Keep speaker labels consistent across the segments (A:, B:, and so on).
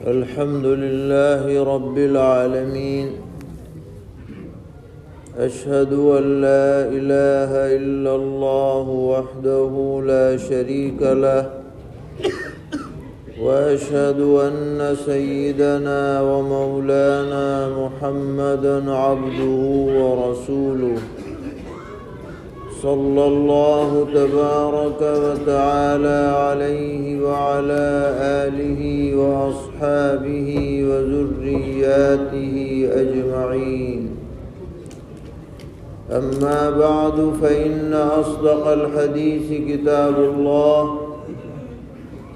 A: الحمد لله رب العالمين. أشهد أن لا إله إلا الله وحده لا شريك له، وأشهد أن سيدنا ومولانا محمدًا عبده ورسوله، صلى الله تبارك وتعالى عليه وعلى آله وأصحابه وذرياته أجمعين. أما بعد، فإن أصدق الحديث كتاب الله،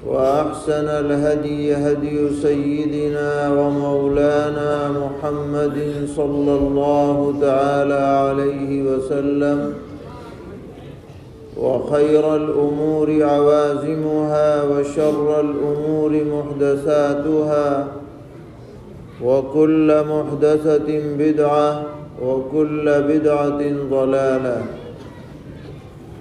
A: وأحسن الهدي هدي سيدنا ومولانا محمد صلى الله تعالى عليه وسلم، وخير الأمور عوازمها، وشر الأمور محدثاتها، وكل محدثة بدعة، وكل بدعة ضلالة.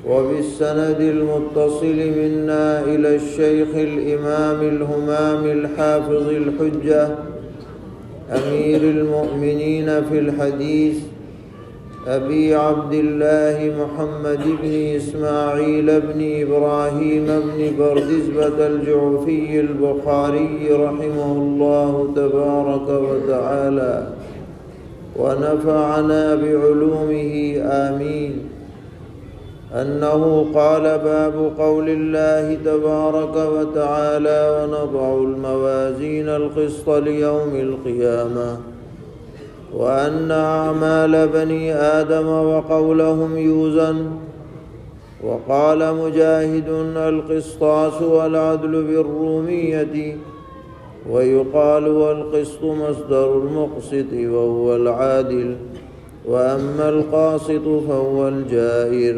A: وبالسند المتصل منا إلى الشيخ الإمام الهمام الحافظ الحجة أمير المؤمنين في الحديث أبي عبد الله محمد بن إسماعيل بن إبراهيم بن بردزبة الجعفي البخاري رحمه الله تبارك وتعالى، ونفعنا بعلومه آمين، أنه قال: باب قول الله تبارك وتعالى: ونضع الموازين القسط ليوم القيامة، وأن أعمال بني آدم وقولهم يوزن. وقال مجاهد: القسطاس والعدل بالرومية، ويقال: والقسط مصدر المقسط وهو العادل، وأما القاسط فهو الجائر.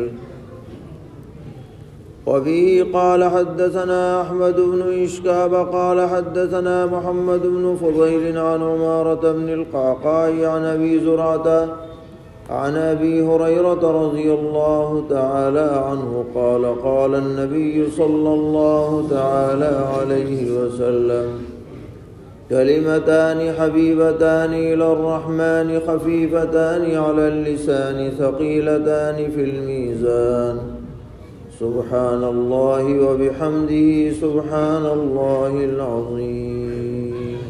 A: وبه قال: حدثنا أحمد بن إشكاب قال: حدثنا محمد بن فضيل عن عمارة بن القعقاع عن أبي زرعة عن أبي هريرة رضي الله تعالى عنه قال: قال النبي صلى الله تعالى عليه وسلم: كلمتان حبيبتان إلى الرحمن، خفيفتان على اللسان، ثقيلتان في الميزان، سبحان الله وبحمده، سبحان الله العظيم.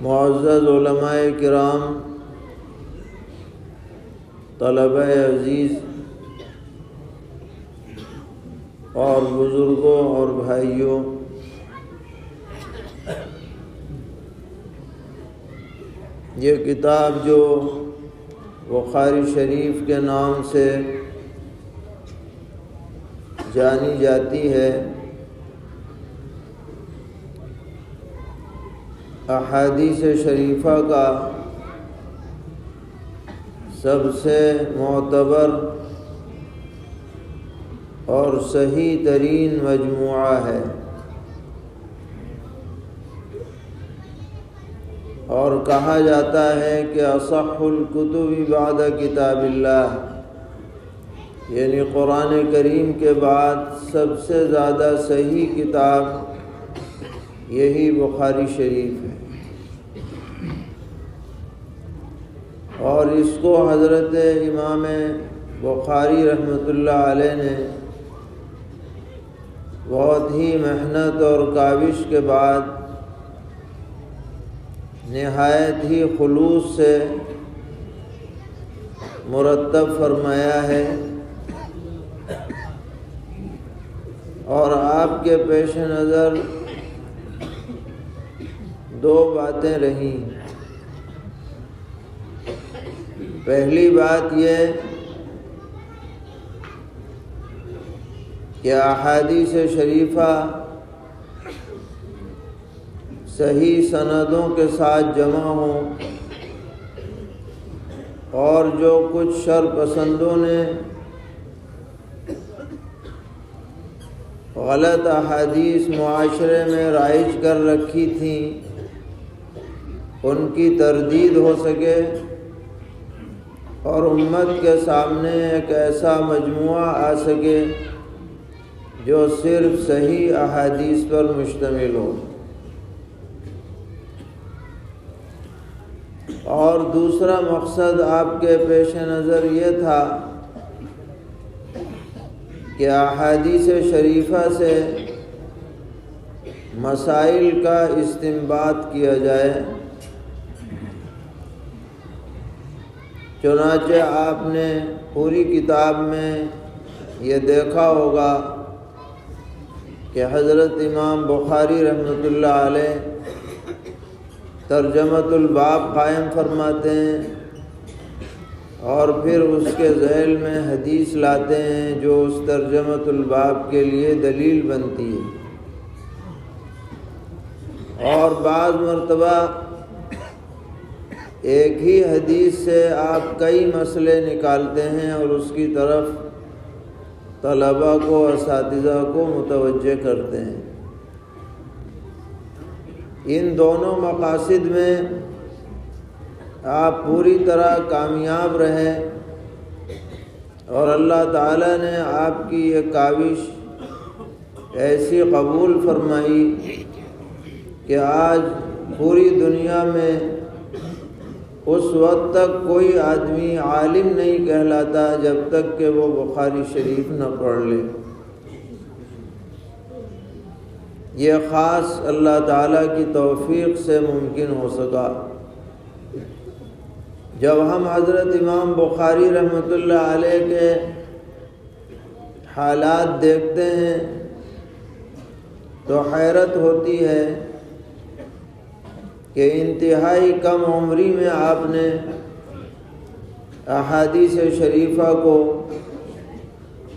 A: معزز علماء کرام، طلبہ عزیز اور بزرگوں اور بھائیوں، یہ کتاب جو بخاری شریف کے نام سے جانی جاتی ہے، احادیث شریفہ کا سب سے معتبر اور صحیح ترین مجموعہ ہے، اور کہا جاتا ہے کہ اصح الکتب بعد کتاب اللہ، یعنی قرآن کریم کے بعد سب سے زیادہ صحیح کتاب یہی بخاری شریف ہے. اور اس کو حضرت امام بخاری رحمۃ اللہ علیہ نے بہت ہی محنت اور کاوش کے بعد نہایت ہی خلوص سے مرتب فرمایا ہے، اور آپ کے پیش نظر دو باتیں رہیں. پہلی بات یہ کہ احادیث شریفہ صحیح سندوں کے ساتھ جمع ہوں، اور جو کچھ شر پسندوں نے غلط احادیث معاشرے میں رائج کر رکھی تھیں ان کی تردید ہو سکے، اور امت کے سامنے ایک ایسا مجموعہ آ سکے جو صرف صحیح احادیث پر مشتمل ہو، اور دوسرا مقصد آپ کے پیش نظر یہ تھا کہ احادیث شریفہ سے مسائل کا استنباط کیا جائے۔ چنانچہ آپ نے پوری کتاب میں یہ دیکھا ہوگا کہ حضرت امام بخاری رحمۃ اللہ علیہ ترجمۃ الباب قائم فرماتے ہیں اور پھر اس کے ذیل میں حدیث لاتے ہیں جو اس ترجمۃ الباب کے لیے دلیل بنتی ہے، اور بعض مرتبہ ایک ہی حدیث سے آپ کئی مسئلے نکالتے ہیں اور اس کی طرف طلباء کو، اساتذہ کو متوجہ کرتے ہیں۔ ان دونوں مقاصد میں آپ پوری طرح کامیاب رہے، اور اللہ تعالیٰ نے آپ کی یہ کاوش ایسی قبول فرمائی کہ آج پوری دنیا میں اس وقت تک کوئی آدمی عالم نہیں کہلاتا جب تک کہ وہ بخاری شریف نہ پڑھ لے۔ یہ خاص اللہ تعالیٰ کی توفیق سے ممکن ہو سکا۔ جب ہم حضرت امام بخاری رحمۃ اللہ علیہ کے حالات دیکھتے ہیں تو حیرت ہوتی ہے کہ انتہائی کم عمری میں آپ نے احادیث شریفہ کو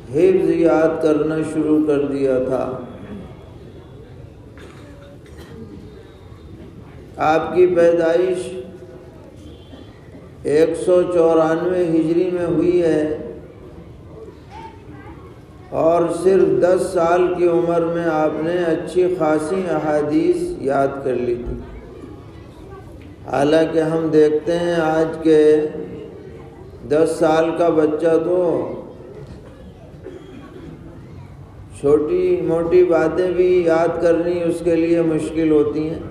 A: حفظ یاد کرنا شروع کر دیا تھا۔ آپ کی پیدائش 194 ہجری میں ہوئی ہے، اور صرف 10 سال کی عمر میں آپ نے اچھی خاصی احادیث یاد کر لی تھی۔ حالانکہ ہم دیکھتے ہیں آج کے 10 سال کا بچہ تو چھوٹی موٹی باتیں بھی یاد کرنی اس کے لیے مشکل ہوتی ہیں،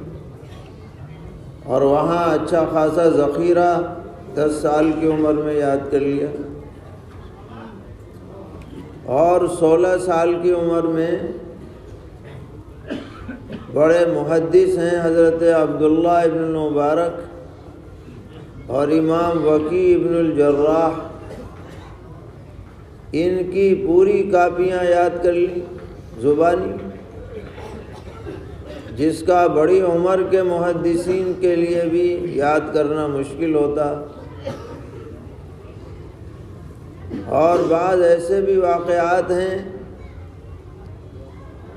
A: اور وہاں اچھا خاصا ذخیرہ 10 سال کی عمر میں یاد کر لیا۔ اور 16 سال کی عمر میں بڑے محدث ہیں حضرت عبداللہ ابن المبارک اور امام وکیع ابن الجراح، ان کی پوری کاپیاں یاد کر لی زبانی، جس کا بڑی عمر کے محدثین کے لیے بھی یاد کرنا مشکل ہوتا۔ اور بعض ایسے بھی واقعات ہیں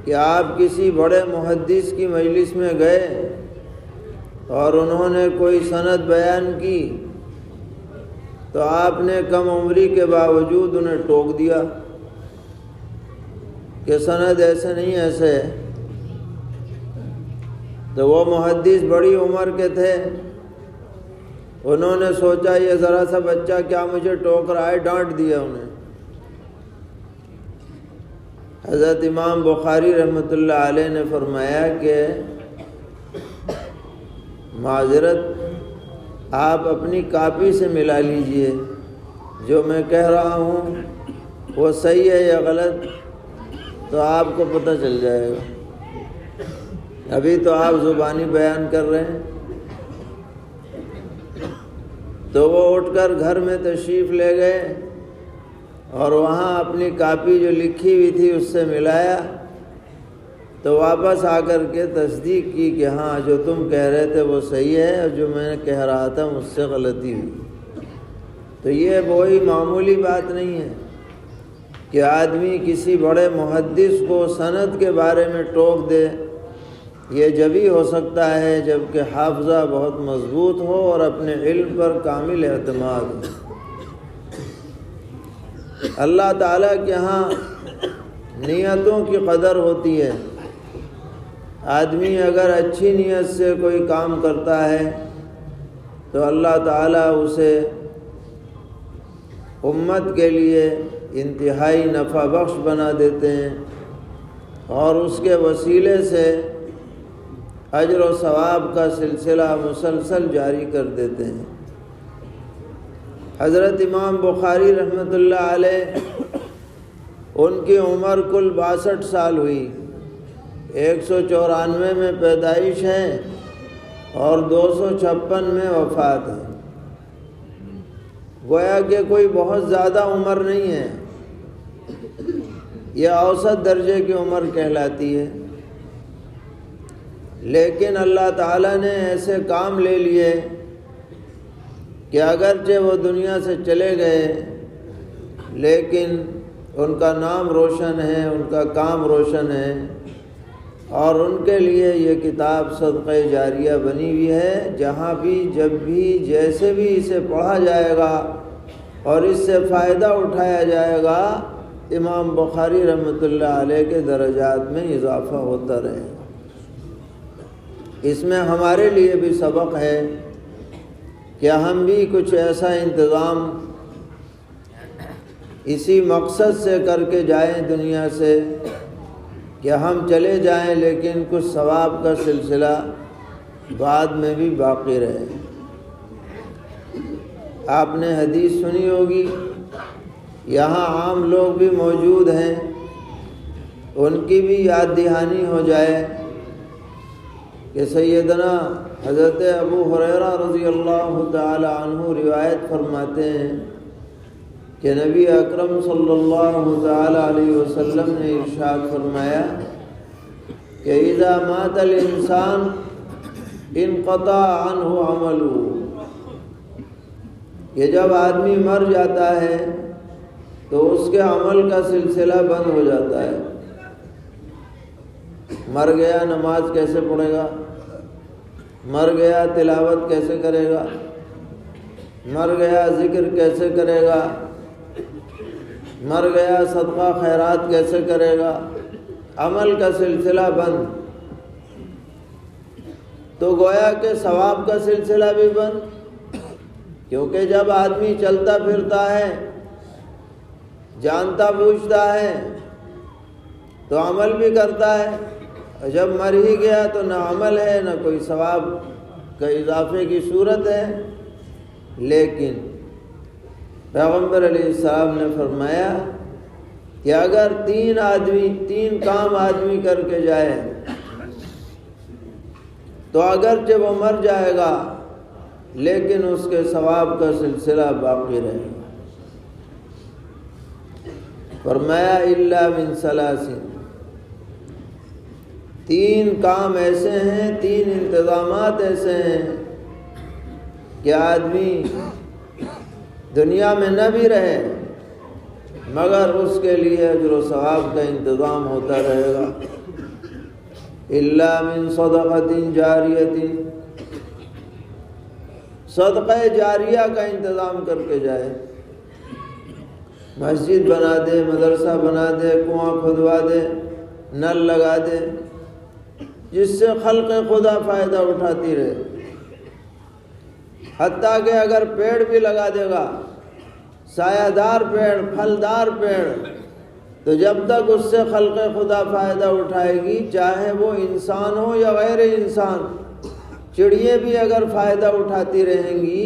A: کہ آپ کسی بڑے محدث کی مجلس میں گئے اور انہوں نے کوئی سند بیان کی تو آپ نے کم عمری کے باوجود انہیں ٹوک دیا کہ سند ایسے نہیں ایسے ہے۔ تو وہ محدث بڑی عمر کے تھے، انہوں نے سوچا یہ ذرا سا بچہ کیا مجھے ٹوک رہا ہے، ڈانٹ دیا انہیں۔ حضرت امام بخاری رحمۃ اللہ علیہ نے فرمایا کہ معذرت آپ اپنی کاپی سے ملا لیجئے، جو میں کہہ رہا ہوں وہ صحیح ہے یا غلط تو آپ کو پتہ چل جائے گا، ابھی تو آپ زبانی بیان کر رہے ہیں۔ تو وہ اٹھ کر گھر میں تشریف لے گئے اور وہاں اپنی کاپی جو لکھی ہوئی تھی اس سے ملایا، تو واپس آ کر کے تصدیق کی کہ ہاں جو تم کہہ رہے تھے وہ صحیح ہے، اور جو میں نے کہہ رہا تھا مجھ سے غلطی ہوئی۔ تو یہ کوئی معمولی بات نہیں ہے کہ آدمی کسی بڑے محدث کو سند کے بارے میں ٹوک دے، یہ جبھی ہو سکتا ہے جب کہ حافظہ بہت مضبوط ہو اور اپنے علم پر کامل اعتماد ہو۔ اللہ تعالیٰ کے ہاں نیتوں کی قدر ہوتی ہے۔ آدمی اگر اچھی نیت سے کوئی کام کرتا ہے تو اللہ تعالیٰ اسے امت کے لیے انتہائی نفع بخش بنا دیتے ہیں، اور اس کے وسیلے سے اجر و ثواب کا سلسلہ مسلسل جاری کر دیتے ہیں۔ حضرت امام بخاری رحمۃ اللہ علیہ، ان کی عمر کل 62 سال ہوئی، 194 میں پیدائش ہے اور 256 میں وفات ہے۔ گویا کہ کوئی بہت زیادہ عمر نہیں ہے، یہ اوسط درجے کی عمر کہلاتی ہے، لیکن اللہ تعالیٰ نے ایسے کام لے لیے کہ اگرچہ وہ دنیا سے چلے گئے لیکن ان کا نام روشن ہے، ان کا کام روشن ہے، اور ان کے لیے یہ کتاب صدقہ جاریہ بنی ہوئی ہے۔ جہاں بھی، جب بھی، جیسے بھی اسے پڑھا جائے گا اور اس سے فائدہ اٹھایا جائے گا، امام بخاری رحمۃ اللہ علیہ کے درجات میں اضافہ ہوتا رہے۔ اس میں ہمارے لیے بھی سبق ہے کہ ہم بھی کچھ ایسا انتظام اسی مقصد سے کر کے جائیں دنیا سے کہ ہم چلے جائیں لیکن کچھ ثواب کا سلسلہ بعد میں بھی باقی رہے۔ آپ نے حدیث سنی ہوگی، یہاں عام لوگ بھی موجود ہیں، ان کی بھی یاد دہانی ہو جائے کہ سیدنا حضرت ابو ہریرہ رضی اللہ تعالی عنہ روایت فرماتے ہیں کہ نبی اکرم صلی اللہ تعالی علیہ وسلم نے ارشاد فرمایا کہ اذا مات الانسان انقطع عنہ عملہ، کہ جب آدمی مر جاتا ہے تو اس کے عمل کا سلسلہ بند ہو جاتا ہے۔ مر گیا نماز کیسے پڑھے گا، مر گیا تلاوت کیسے کرے گا، مر گیا ذکر کیسے کرے گا، مر گیا صدقہ خیرات کیسے کرے گا، عمل کا سلسلہ بند۔ تو گویا کہ ثواب کا سلسلہ بھی بند، کیونکہ جب آدمی چلتا پھرتا ہے، جانتا بوجھتا ہے تو عمل بھی کرتا ہے، اور جب مر ہی گیا تو نہ عمل ہے نہ کوئی ثواب کا اضافے کی صورت ہے۔ لیکن پیغمبر علیہ السلام نے فرمایا کہ اگر تین کام آدمی کر کے جائے تو اگرچہ وہ مر جائے گا لیکن اس کے ثواب کا سلسلہ باقی رہے گا۔ فرمایا الا من ثلاث، 3 کام ایسے ہیں، 3 انتظامات ایسے ہیں کہ آدمی دنیا میں نہ بھی رہے مگر اس کے لیے اجر و ثواب کا انتظام ہوتا رہے گا۔ الا من صدقۃ جاریۃ، صدقہ جاریہ کا انتظام کر کے جائے، مسجد بنا دے، مدرسہ بنا دے، کنواں کھدوا دے، نل لگا دے، جس سے خلق خدا فائدہ اٹھاتی رہے۔ حتیٰ کہ اگر پیڑ بھی لگا دے گا، سایہ دار پیڑ، پھلدار پیڑ، تو جب تک اس سے خلق خدا فائدہ اٹھائے گی، چاہے وہ انسان ہو یا غیر انسان، چڑیے بھی اگر فائدہ اٹھاتی رہیں گی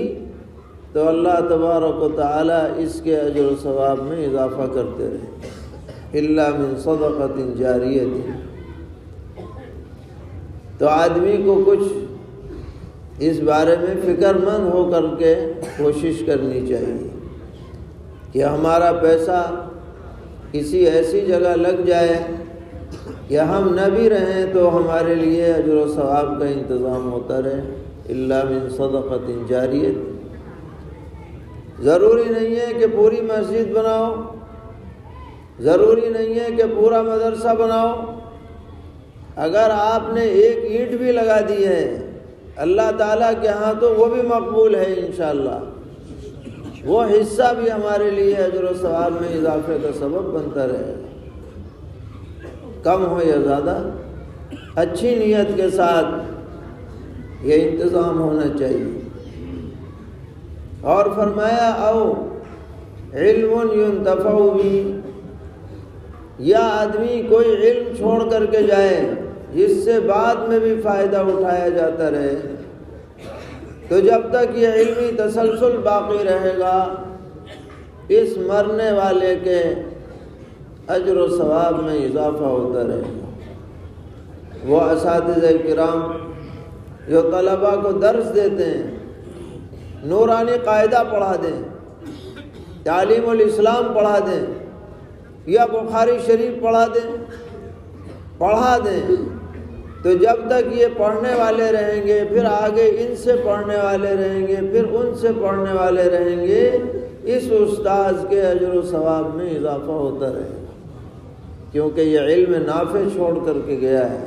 A: تو اللہ تبارک و تعالی اس کے اجر و ثواب میں اضافہ کرتے رہیں۔ الا من صدقۃ جاریۃ، تو آدمی کو کچھ اس بارے میں فکر مند ہو کر کے کوشش کرنی چاہیے کہ ہمارا پیسہ کسی ایسی جگہ لگ جائے کہ ہم نہ بھی رہیں تو ہمارے لیے اجر و ثواب کا انتظام ہوتا رہے۔ الا من صدقۃ جاریۃ، ضروری نہیں ہے کہ پوری مسجد بناؤ، ضروری نہیں ہے کہ پورا مدرسہ بناؤ، اگر آپ نے ایک اینٹ بھی لگا دی ہے اللہ تعالیٰ کے ہاں تو وہ بھی مقبول ہے انشاءاللہ، وہ حصہ بھی ہمارے لیے اجر و ثواب میں اضافے کا سبب بنتا رہے، کم ہو یا زیادہ، اچھی نیت کے ساتھ یہ انتظام ہونا چاہیے۔ اور فرمایا او علم ينتفع به، یا آدمی کوئی علم چھوڑ کر کے جائے جس سے بعد میں بھی فائدہ اٹھایا جاتا رہے، تو جب تک یہ علمی تسلسل باقی رہے گا اس مرنے والے کے اجر و ثواب میں اضافہ ہوتا رہے گا۔ وہ اساتذہ کرام جو طلباء کو درس دیتے ہیں، نورانی قاعدہ پڑھا دیں، تعلیم الاسلام پڑھا دیں یا بخاری شریف پڑھا دیں، تو جب تک یہ پڑھنے والے رہیں گے، پھر آگے ان سے پڑھنے والے رہیں گے، پھر ان سے پڑھنے والے رہیں گے، اس استاذ کے اجر و ثواب میں اضافہ ہوتا رہے گا، کیونکہ یہ علم نافع چھوڑ کر کے گیا ہے۔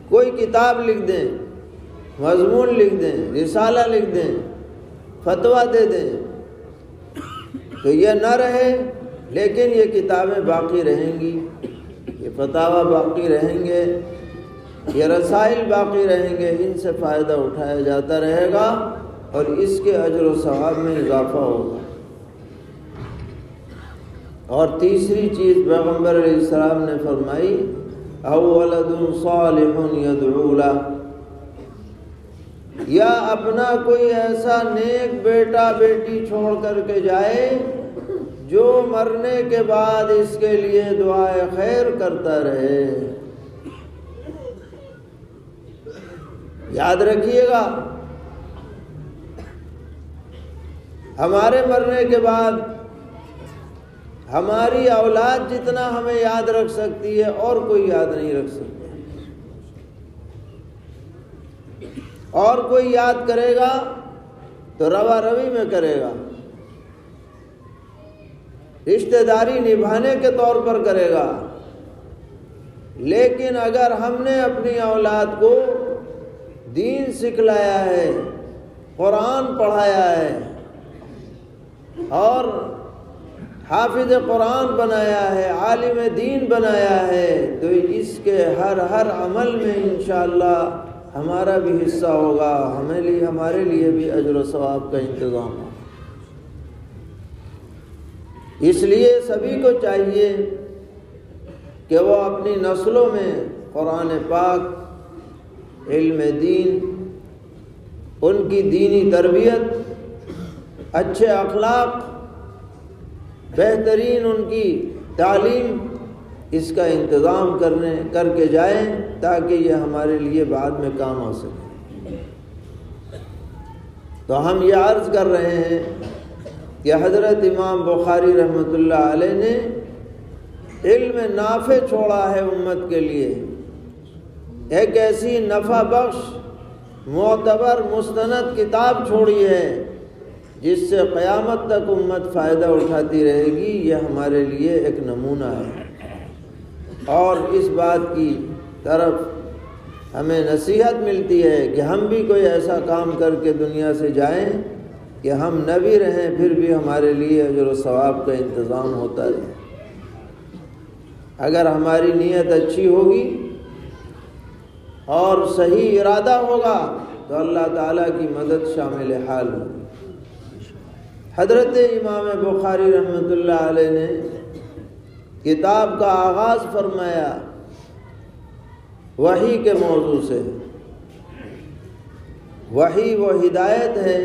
A: کوئی کتاب لکھ دیں، مضمون لکھ دیں، رسالہ لکھ دیں، فتویٰ دے دیں، تو یہ نہ رہے، لیکن یہ کتابیں باقی رہیں گی، یہ فتاویٰ باقی رہیں گے، یہ رسائل باقی رہیں گے، ان سے فائدہ اٹھایا جاتا رہے گا اور اس کے اجر و ثواب میں اضافہ ہوگا۔ اور تیسری چیز پیغمبر علیہ السلام نے فرمائی، او ولد صالح یدعو لہ، یا اپنا کوئی ایسا نیک بیٹا بیٹی چھوڑ کر کے جائے جو مرنے کے بعد اس کے لیے دعائے خیر کرتا رہے۔ یاد رکھیے گا، ہمارے مرنے کے بعد ہماری اولاد جتنا ہمیں یاد رکھ سکتی ہے اور کوئی یاد نہیں رکھ سکتا، اور کوئی یاد کرے گا تو روا روی میں کرے گا، رشتہ داری نبھانے کے طور پر کرے گا، لیکن اگر ہم نے اپنی اولاد کو دین سکھلایا ہے، قرآن پڑھایا ہے اور حافظ قرآن بنایا ہے، عالم دین بنایا ہے، تو اس کے ہر عمل میں انشاءاللہ ہمارا بھی حصہ ہوگا، ہمارے لیے بھی اجر و ثواب کا انتظام ہوگا۔ اس لیے سبھی کو چاہیے کہ وہ اپنی نسلوں میں قرآن پاک، علم دین، ان کی دینی تربیت، اچھے اخلاق، بہترین ان کی تعلیم، اس کا انتظام کر کے جائیں تاکہ یہ ہمارے لیے بعد میں کام آ سکے۔ تو ہم یہ عرض کر رہے ہیں کہ حضرت امام بخاری رحمۃ اللہ علیہ نے علم نافع چھوڑا ہے امت کے لیے، ایک ایسی نفع بخش معتبر مستند کتاب چھوڑی ہے جس سے قیامت تک امت فائدہ اٹھاتی رہے گی۔ یہ ہمارے لیے ایک نمونہ ہے، اور اس بات کی طرف ہمیں نصیحت ملتی ہے کہ ہم بھی کوئی ایسا کام کر کے دنیا سے جائیں کہ ہم نہ بھی رہیں پھر بھی ہمارے لیے اجر و ثواب کا انتظام ہوتا رہے۔ اگر ہماری نیت اچھی ہوگی اور صحیح ارادہ ہوگا تو اللہ تعالیٰ کی مدد شامل حال ہوگی۔ حضرت امام بخاری رحمۃ اللہ علیہ نے کتاب کا آغاز فرمایا وحی کے موضوع سے۔ وحی وہ ہدایت ہے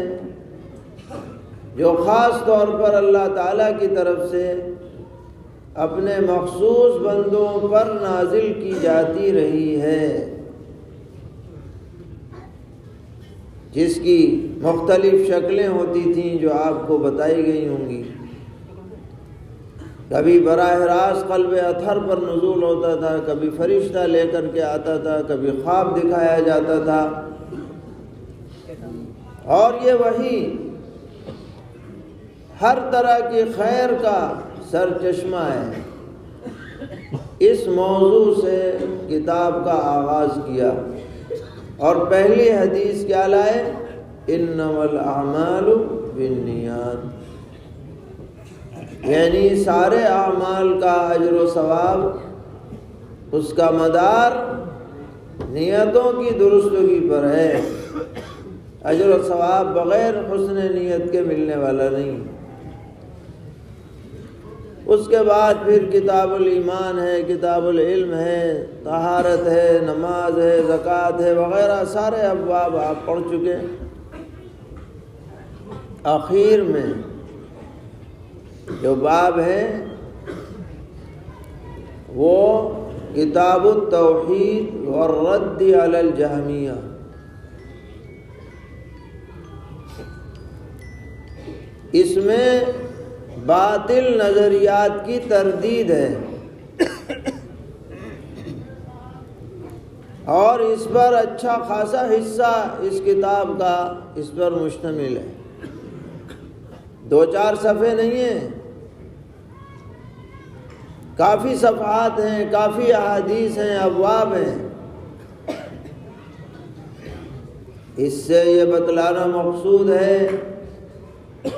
A: جو خاص طور پر اللہ تعالیٰ کی طرف سے اپنے مخصوص بندوں پر نازل کی جاتی رہی ہے، جس کی مختلف شکلیں ہوتی تھیں جو آپ کو بتائی گئی ہوں گی۔ کبھی براہ راست قلب اطہر پر نزول ہوتا تھا، کبھی فرشتہ لے کر کے آتا تھا، کبھی خواب دکھایا جاتا تھا، اور یہ وحی ہر طرح کی خیر کا سرچشمہ ہے۔ اس موضوع سے کتاب کا آغاز کیا اور پہلی حدیث کیا لائے؟ انما الاعمال بالنیات، یعنی سارے اعمال کا اجر و ثواب اس کا مدار نیتوں کی درستگی پر ہے۔ اجر و ثواب بغیر حسن نیت کے ملنے والا نہیں۔ اس کے بعد پھر کتاب الایمان ہے، کتاب العلم ہے، طہارت ہے، نماز ہے، زکوٰۃ ہے وغیرہ، سارے ابواب آپ پڑھ چکے۔ آخر میں جو باب ہے وہ کتاب التوحید والرد علی الجہمیہ۔ اس میں باطل نظریات کی تردید ہے اور اس پر اچھا خاصا حصہ اس کتاب کا اس پر مشتمل ہے، 2-4 صفحے نہیں ہیں، کافی صفحات ہیں، کافی احادیث ہیں، ابواب ہیں۔ اس سے یہ بتلانا مقصود ہے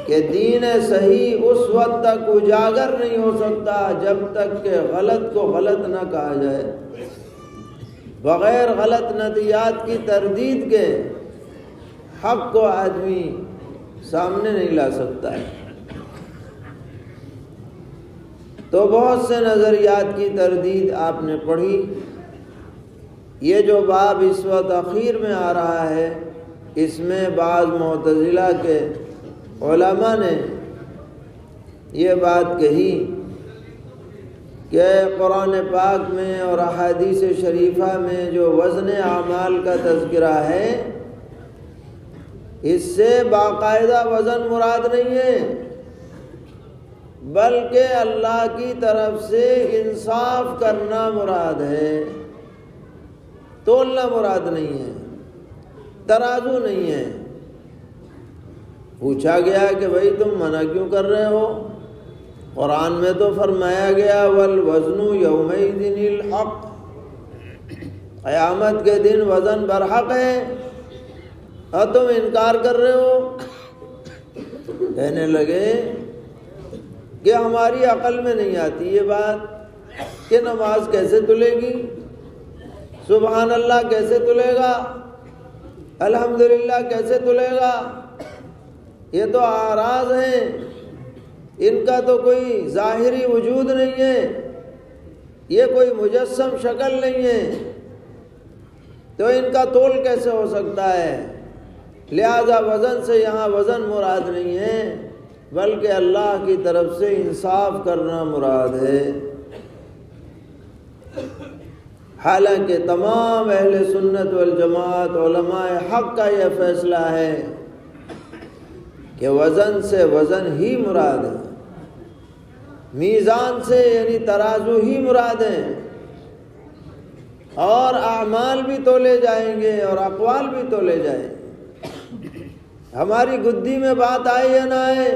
A: کہ دین صحیح اس وقت تک اجاگر نہیں ہو سکتا جب تک کہ غلط کو غلط نہ کہا جائے۔ بغیر غلط نظریات کی تردید کے حق کو آدمی سامنے نہیں لا سکتا ہے۔ تو بہت سے نظریات کی تردید آپ نے پڑھی۔ یہ جو باب اس وقت اخیر میں آ رہا ہے، اس میں بعض معتزلہ کے علماء نے یہ بات کہی کہ قرآن پاک میں اور احادیث شریفہ میں جو وزن اعمال کا تذکرہ ہے، اس سے باقاعدہ وزن مراد نہیں ہے، بلکہ اللہ کی طرف سے انصاف کرنا مراد ہے، تولنا مراد نہیں ہے، ترازو نہیں ہے۔ پوچھا گیا کہ بھائی تم منع کیوں کر رہے ہو؟ قرآن میں تو فرمایا گیا والوزن یومئذ الحق، قیامت کے دن وزن برحق ہے، اور تم انکار کر رہے ہو۔ کہنے لگے کہ ہماری عقل میں نہیں آتی یہ بات کہ نماز کیسے تلے گی، سبحان اللہ کیسے تلے گا، الحمدللہ کیسے تلے گا، یہ تو اعراض ہیں، ان کا تو کوئی ظاہری وجود نہیں ہے، یہ کوئی مجسم شکل نہیں ہے، تو ان کا تول کیسے ہو سکتا ہے؟ لہذا وزن سے یہاں وزن مراد نہیں ہے، بلکہ اللہ کی طرف سے انصاف کرنا مراد ہے۔ حالانکہ تمام اہل سنت والجماعت علماء حق کا یہ فیصلہ ہے کہ وزن سے وزن ہی مراد ہے، میزان سے یعنی ترازو ہی مراد ہے، اور اعمال بھی تولے جائیں گے اور اقوال بھی تولے جائیں گے۔ ہماری گدی میں بات آئے یا نہ آئے،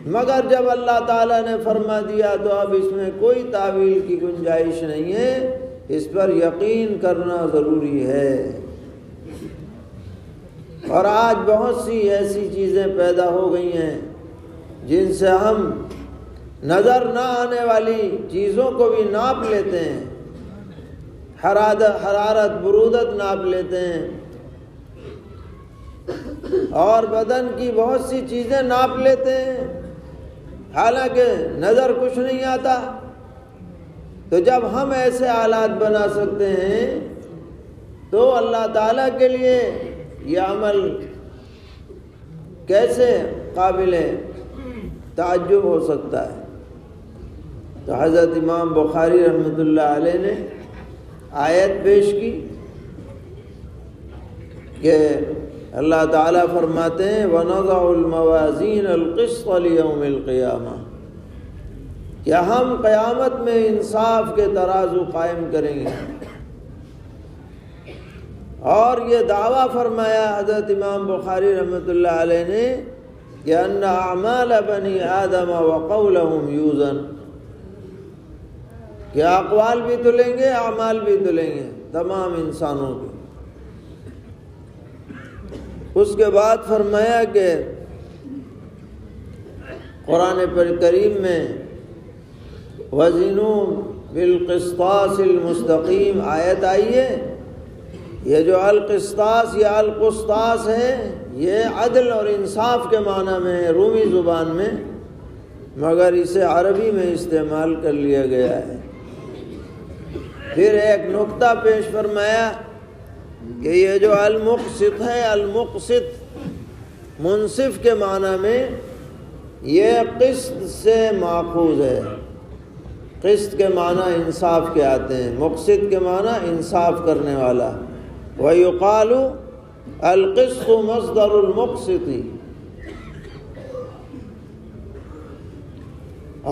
A: مگر جب اللہ تعالیٰ نے فرما دیا تو اب اس میں کوئی تعویل کی گنجائش نہیں ہے، اس پر یقین کرنا ضروری ہے۔ اور آج بہت سی ایسی چیزیں پیدا ہو گئی ہیں جن سے ہم نظر نہ آنے والی چیزوں کو بھی ناپ لیتے ہیں، حرارت برودت ناپ لیتے ہیں، اور بدن کی بہت سی چیزیں ناپ لیتے ہیں، حالانکہ نظر کچھ نہیں آتا۔ تو جب ہم ایسے آلات بنا سکتے ہیں تو اللہ تعالیٰ کے لیے یہ عمل کیسے قابل تعجب ہو سکتا ہے؟ تو حضرت امام بخاری رحمۃ اللہ علیہ نے آیت پیش کی کہ اللہ تعالیٰ فرماتے ہیں وَنَضَعُ الْمَوَازِينَ الْقِسْطَ لِيَوْمِ الْقِيَامَةِ، کہ ہم قیامت میں انصاف کے ترازو قائم کریں گے۔ اور یہ دعویٰ فرمایا حضرت امام بخاری رحمۃ اللہ علیہ نے کہ ان اعمال بنی آدم وقولهم یوزن، کہ اقوال بھی تلیں گے اعمال بھی تلیں گے تمام انسانوں کے۔ اس کے بعد فرمایا کہ قرآن کریم میں وَزِنُوا بِالْقِسْطَاسِ الْمُسْتَقِيم آیت آئی ہے۔ یہ جو القسطاس یا القسطاس ہے، یہ عدل اور انصاف کے معنی میں ہے رومی زبان میں، مگر اسے عربی میں استعمال کر لیا گیا ہے۔ پھر ایک نقطہ پیش فرمایا کہ یہ جو المقسط ہے، المقسط منصف کے معنی میں یہ قسط سے ماخوذ ہے۔ قسط کے معنی انصاف کے آتے ہیں، مقسط کے معنی انصاف کرنے والا۔ وَيُقَالُ الْقِسْطُ مَصْدَرُ الْمُقْسِطِ،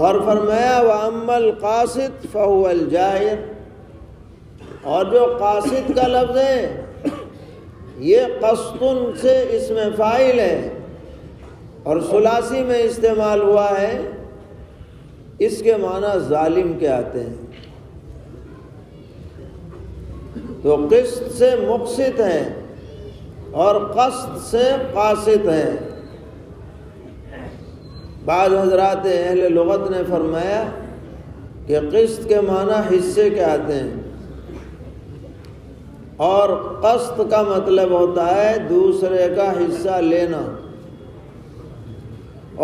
A: اور فرمایا وَأَمَّا الْقَاسِطُ فَهُوَ الْجَائِرُ، اور جو قاسط کا لفظ ہے یہ قسطن سے اسم فاعل ہے اور ثلاثی میں استعمال ہوا ہے، اس کے معنی ظالم کے آتے ہیں۔ تو قسط سے مقسط ہے اور قسط سے قاسط ہے۔ بعض حضرات اہل لغت نے فرمایا کہ قسط کے معنی حصے کے آتے ہیں، اور قسط کا مطلب ہوتا ہے دوسرے کا حصہ لینا،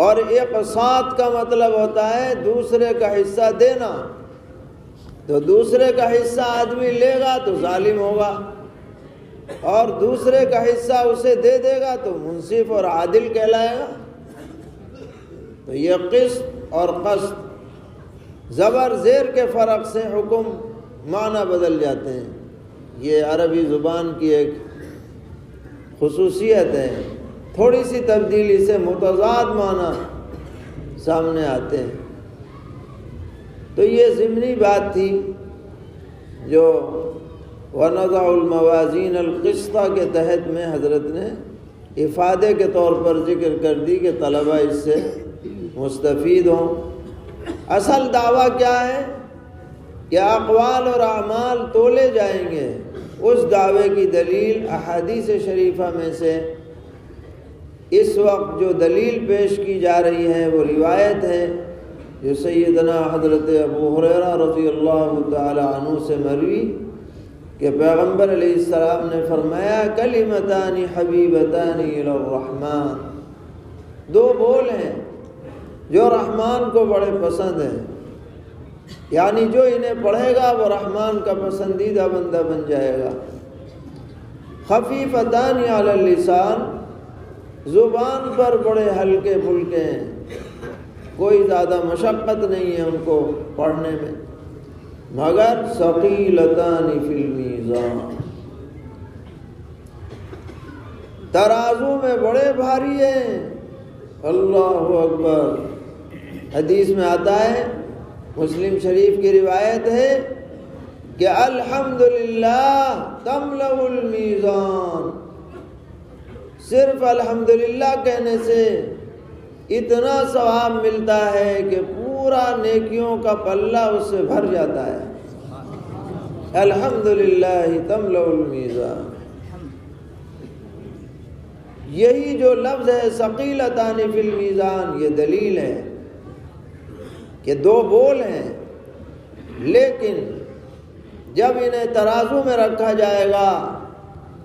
A: اور اقساط کا مطلب ہوتا ہے دوسرے کا حصہ دینا۔ تو دوسرے کا حصہ آدمی لے گا تو ظالم ہوگا، اور دوسرے کا حصہ اسے دے دے گا تو منصف اور عادل کہلائے گا۔ تو یہ قسط اور قسط زبر زیر کے فرق سے حکم معنی بدل جاتے ہیں۔ یہ عربی زبان کی ایک خصوصیت ہے، تھوڑی سی تبدیلی سے متضاد معنی سامنے آتے ہیں۔ تو یہ ضمنی بات تھی جو وَنَضَعُ الْمَوَازِينَ الْقِسْطَ کے تحت میں حضرت نے افادے کے طور پر ذکر کر دی کہ طلبہ اس سے مستفید ہوں۔ اصل دعویٰ کیا ہے کہ اقوال اور اعمال تولے جائیں گے، اس دعوے کی دلیل احادیث شریفہ میں سے اس وقت جو دلیل پیش کی جا رہی ہے وہ روایت ہے جو سیدنا حضرت ابو ہریرہ رضی اللہ تعالی عنہ سے مروی کہ پیغمبر علیہ السلام نے فرمایا کلمتان حبیبتان الی الرحمن، دو بول ہیں جو رحمان کو بڑے پسند ہیں، یعنی جو انہیں پڑھے گا وہ رحمان کا پسندیدہ بندہ بن جائے گا۔ خفیفتان علی اللسان، زبان پر بڑے ہلکے پھلکے ہیں، کوئی زیادہ مشقت نہیں ہے ان کو پڑھنے میں، مگر ثقیلتان فی المیزان، ترازو میں بڑے بھاری ہیں۔ اللہ اکبر۔ حدیث میں آتا ہے، مسلم شریف کی روایت ہے کہ الحمدللہ تملأ المیزان، صرف الحمدللہ کہنے سے اتنا ثواب ملتا ہے کہ پورا نیکیوں کا پلہ اس سے بھر جاتا ہے۔ الحمدللہ تملأ المیزان، یہی جو لفظ ہے ثقیلتان فی المیزان، یہ دلیل ہے کہ دو بول ہیں، لیکن جب انہیں ترازو میں رکھا جائے گا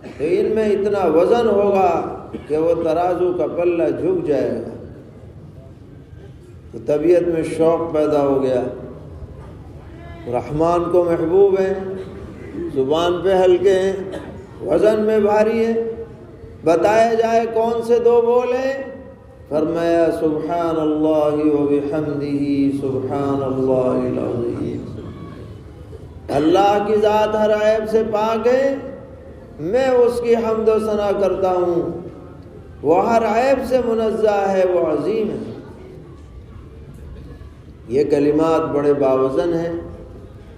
A: تو ان میں اتنا وزن ہوگا کہ وہ ترازو کا پلہ جھک جائے گا۔ تو طبیعت میں شوق پیدا ہو گیا، رحمان کو محبوب ہیں، زبان پہ ہلکے ہیں، وزن میں بھاری ہے۔ بتایا جائے کون سے دو بول ہیں؟ فرمایا سبحان اللہ وبحمدہ سبحان اللہ العظیم، اللہ کی ذات ہر عیب سے پاک ہے، میں اس کی حمد و ثنا کرتا ہوں، وہ ہر عیب سے منزہ ہے، وہ عظیم ہے۔ یہ کلمات بڑے باوزن ہیں،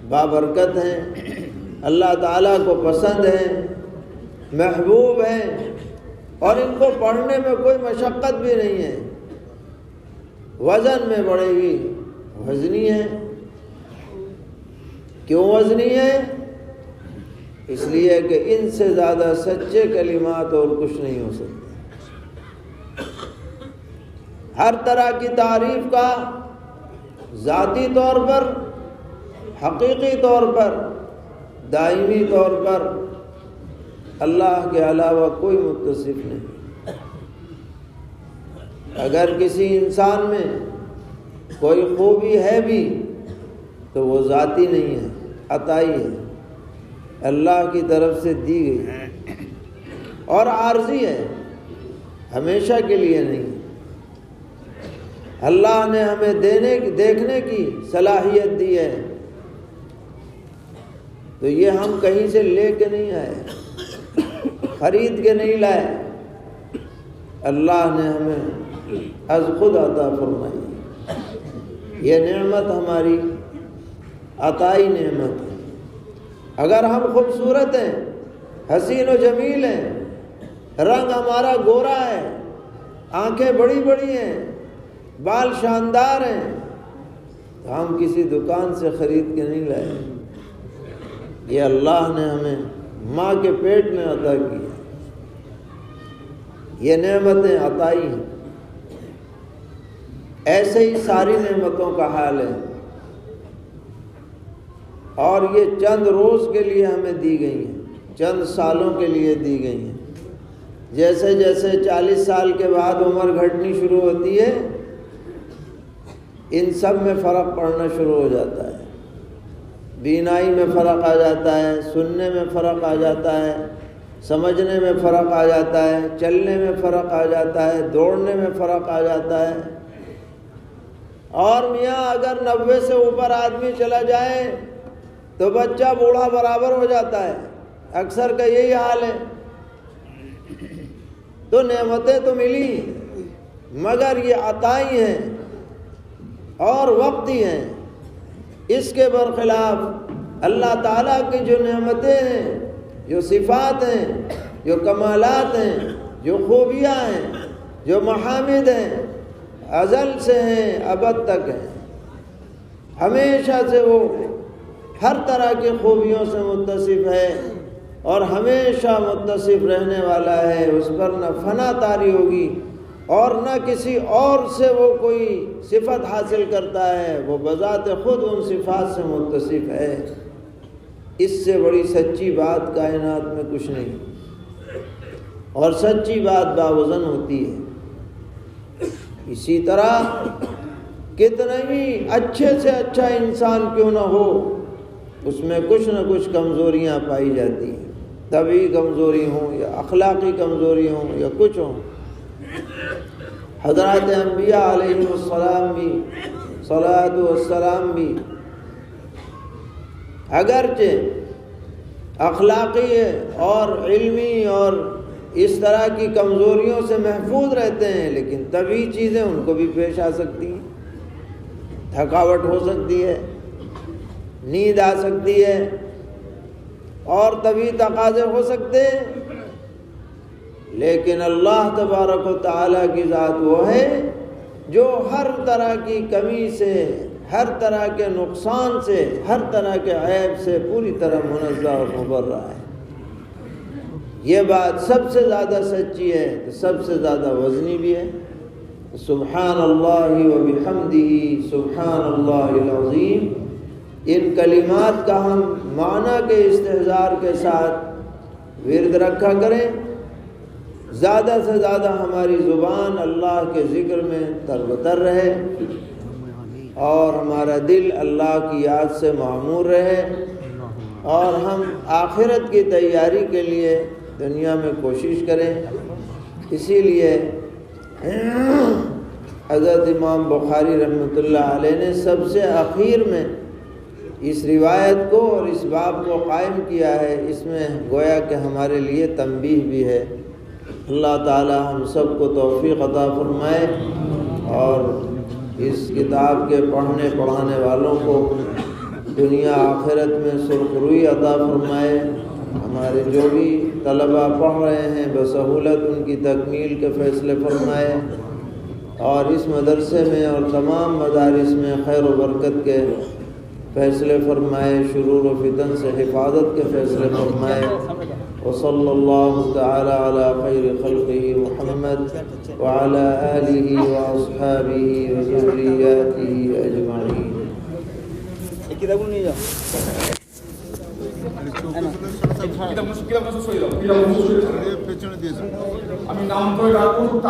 A: بابرکت ہیں، اللہ تعالیٰ کو پسند ہیں، محبوب ہیں، اور ان کو پڑھنے میں کوئی مشقت بھی نہیں ہے، وزن میں بڑے ہی وزنی ہے۔ کیوں وزنی ہے؟ اس لیے کہ ان سے زیادہ سچے کلمات اور کچھ نہیں ہو سکتے۔ ہر طرح کی تعریف کا ذاتی طور پر، حقیقی طور پر، دائمی طور پر اللہ کے علاوہ کوئی متصف نہیں۔ اگر کسی انسان میں کوئی خوبی ہے بھی تو وہ ذاتی نہیں ہے، عطائی ہے، اللہ کی طرف سے دی گئی، اور عارضی ہے، ہمیشہ کے لیے نہیں۔ اللہ نے ہمیں دیکھنے کی صلاحیت دی ہے، تو یہ ہم کہیں سے لے کے نہیں آئے، خرید کے نہیں لائے، اللہ نے ہمیں از خود عطا فرمائی۔ یہ نعمت ہماری عطائی نعمت ہے۔ اگر ہم خوبصورت ہیں، حسین و جمیل ہیں، رنگ ہمارا گورا ہے، آنکھیں بڑی بڑی ہیں، بال شاندار ہیں، تو ہم کسی دکان سے خرید کے نہیں لائے، یہ اللہ نے ہمیں ماں کے پیٹ میں عطا کی۔ یہ نعمتیں عطائی ہیں۔ ایسے ہی ساری نعمتوں کا حال ہے، اور یہ چند روز کے لیے ہمیں دی گئی ہیں، چند سالوں کے لیے دی گئی ہیں۔ جیسے جیسے 40 سال کے بعد عمر گھٹنی شروع ہوتی ہے، ان سب میں فرق پڑنا شروع ہو جاتا ہے، بینائی میں فرق آ جاتا ہے، سننے میں فرق آ جاتا ہے، سمجھنے میں فرق آ جاتا ہے، چلنے میں فرق آ جاتا ہے، دوڑنے میں فرق آ جاتا ہے۔ اور میاں اگر 90 سے اوپر آدمی چلا جائے تو بچہ بوڑھا برابر ہو جاتا ہے، اکثر کا یہی حال ہے۔ تو نعمتیں تو ملی، مگر یہ عطائی ہیں اور وقتی ہیں۔ اس کے برخلاف اللہ تعالیٰ کی جو نعمتیں ہیں، جو صفات ہیں، جو کمالات ہیں، جو خوبیاں ہیں، جو محامد ہیں، ازل سے ہیں، ابد تک ہیں، ہمیشہ سے وہ ہر طرح کی خوبیوں سے متصف ہے اور ہمیشہ متصف رہنے والا ہے۔ اس پر نہ فنا طاری ہوگی اور نہ کسی اور سے وہ کوئی صفت حاصل کرتا ہے، وہ بذات خود ان صفات سے متصف ہے۔ اس سے بڑی سچی بات کائنات میں کچھ نہیں، اور سچی بات باوزن ہوتی ہے۔ اسی طرح کتنا ہی اچھے سے اچھا انسان کیوں نہ ہو، اس میں کچھ نہ کچھ کمزوریاں پائی جاتی ہیں، طبعی کمزوری ہوں یا اخلاقی کمزوری ہوں یا کچھ ہوں۔ حضرات انبیاء علیہ السلام بھی، صلاۃ والسلام بھی، اگرچہ اخلاقی اور علمی اور اس طرح کی کمزوریوں سے محفوظ رہتے ہیں، لیکن طبعی چیزیں ان کو بھی پیش آ سکتی ہیں، تھکاوٹ ہو سکتی ہے، نیند آ سکتی ہے، اور طبعی تقاضے ہو سکتے ہیں۔ لیکن اللہ تبارک و تعالیٰ کی ذات وہ ہے جو ہر طرح کی کمی سے، ہر طرح کے نقصان سے، ہر طرح کے عیب سے پوری طرح منزہ اور مبرہ ہے۔ یہ بات سب سے زیادہ سچی ہے تو سب سے زیادہ وزنی بھی ہے۔ سبحان اللہ و بحمدہ سبحان اللہ العظیم، ان کلمات کا ہم معنی کے استحضار کے ساتھ ورد رکھا کریں، زیادہ سے زیادہ ہماری زبان اللہ کے ذکر میں تر رہے، اور ہمارا دل اللہ کی یاد سے معمور رہے، اور ہم آخرت کی تیاری کے لیے دنیا میں کوشش کریں۔ اسی لیے حضرت امام بخاری رحمۃ اللہ علیہ نے سب سے آخر میں اس روایت کو اور اس باب کو قائم کیا ہے۔ اس میں گویا کہ ہمارے لیے تنبیہ بھی ہے۔ اللہ تعالی ہم سب کو توفیق عطا فرمائے، اور اس کتاب کے پڑھنے پڑھانے والوں کو دنیا آخرت میں سرخروئی عطا فرمائے۔ ہمارے جو بھی طلبہ پڑھ رہے ہیں بسہولت ان کی تکمیل کے فیصلے فرمائے، اور اس مدرسے میں اور تمام مدارس میں خیر و برکت کے فیصلے فرمائے، شرور و فتن سے حفاظت کے فیصلے فرمائے۔ وصلی اللہ تعالی علی خیر خلقہ محمد وعلی آلہ واصحابہ وذریاتہ اجمعین۔
B: আমি নাম করে রাখবো।